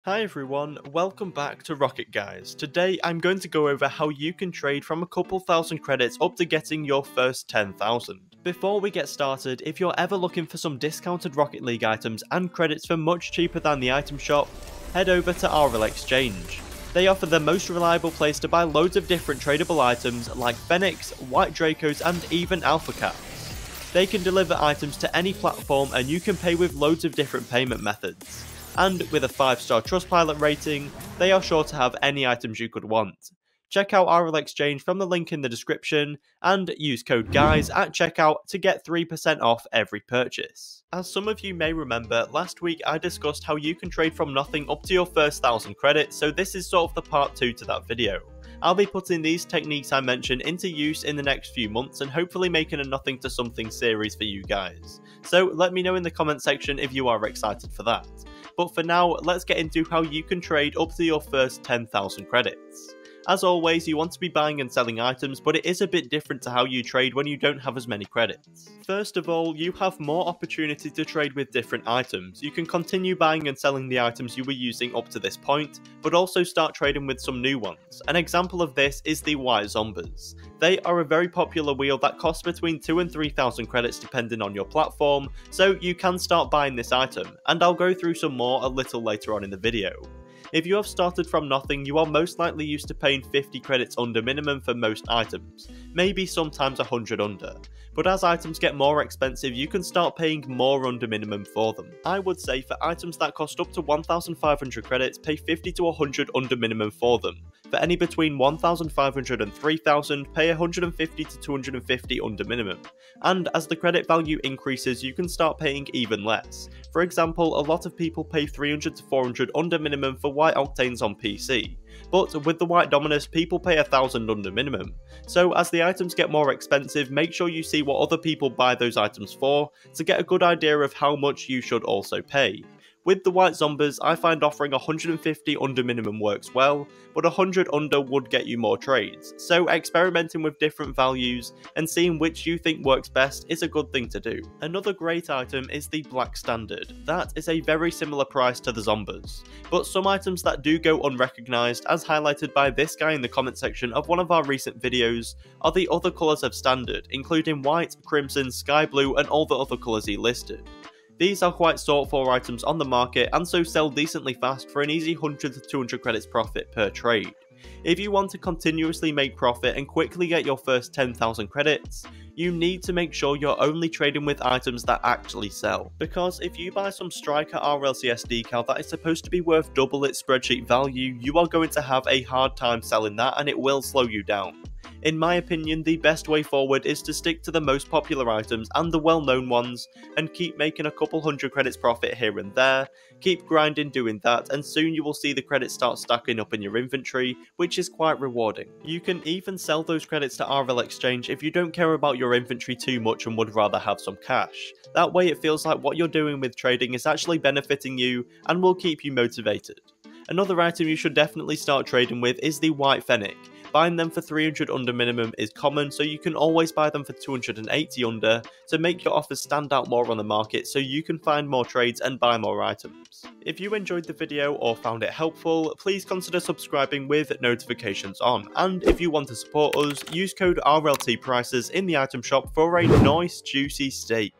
Hi everyone, welcome back to Rocket Guys. Today I'm going to go over how you can trade from a couple thousand credits up to getting your first 10,000. Before we get started, if you're ever looking for some discounted Rocket League items and credits for much cheaper than the item shop, head over to RL Exchange. They offer the most reliable place to buy loads of different tradable items like Fenix, White Dracos and even Alpha Caps. They can deliver items to any platform and you can pay with loads of different payment methods. And with a 5-star Trustpilot rating, they are sure to have any items you could want. Check out RL Exchange from the link in the description, and use code GUYS at checkout to get 3% off every purchase. As some of you may remember, last week I discussed how you can trade from nothing up to your first 1,000 credits, so this is sort of the part 2 to that video. I'll be putting these techniques I mentioned into use in the next few months and hopefully making a nothing to something series for you guys. So let me know in the comment section if you are excited for that. But for now, let's get into how you can trade up to your first 10,000 credits. As always, you want to be buying and selling items, but it is a bit different to how you trade when you don't have as many credits. First of all, you have more opportunity to trade with different items. You can continue buying and selling the items you were using up to this point, but also start trading with some new ones. An example of this is the White Zombies. They are a very popular wheel that costs between 2,000 and 3,000 credits depending on your platform, so you can start buying this item, and I'll go through some more a little later on in the video. If you have started from nothing, you are most likely used to paying 50 credits under minimum for most items, maybe sometimes 100 under. But as items get more expensive, you can start paying more under minimum for them. I would say for items that cost up to 1,500 credits, pay 50 to 100 under minimum for them. For any between 1,500 and 3,000, pay 150 to 250 under minimum. And as the credit value increases, you can start paying even less. For example, a lot of people pay 300 to 400 under minimum for White Octanes on PC, but with the White Dominus, people pay 1,000 under minimum. So as the items get more expensive, make sure you see what other people buy those items for to get a good idea of how much you should also pay. With the White Zombies, I find offering 150 under minimum works well, but 100 under would get you more trades, so experimenting with different values and seeing which you think works best is a good thing to do. Another great item is the Black Standard. That is a very similar price to the Zombies, but some items that do go unrecognised, as highlighted by this guy in the comment section of one of our recent videos, are the other colours of Standard, including White, Crimson, Sky Blue and all the other colours he listed. These are quite sought for items on the market and so sell decently fast for an easy 100 to 200 credits profit per trade. If you want to continuously make profit and quickly get your first 10,000 credits, you need to make sure you're only trading with items that actually sell. Because if you buy some Striker RLCS decal that is supposed to be worth double its spreadsheet value, you are going to have a hard time selling that and it will slow you down. In my opinion, the best way forward is to stick to the most popular items and the well-known ones, and keep making a couple hundred credits profit here and there, keep grinding doing that, and soon you will see the credits start stacking up in your inventory, which is quite rewarding. You can even sell those credits to RL Exchange if you don't care about your inventory too much and would rather have some cash. That way it feels like what you're doing with trading is actually benefiting you and will keep you motivated. Another item you should definitely start trading with is the White Fennec. Buying them for 300 under minimum is common, so you can always buy them for 280 under to make your offers stand out more on the market so you can find more trades and buy more items. If you enjoyed the video or found it helpful, please consider subscribing with notifications on, and if you want to support us, use code RLTPrices in the item shop for a nice juicy steak.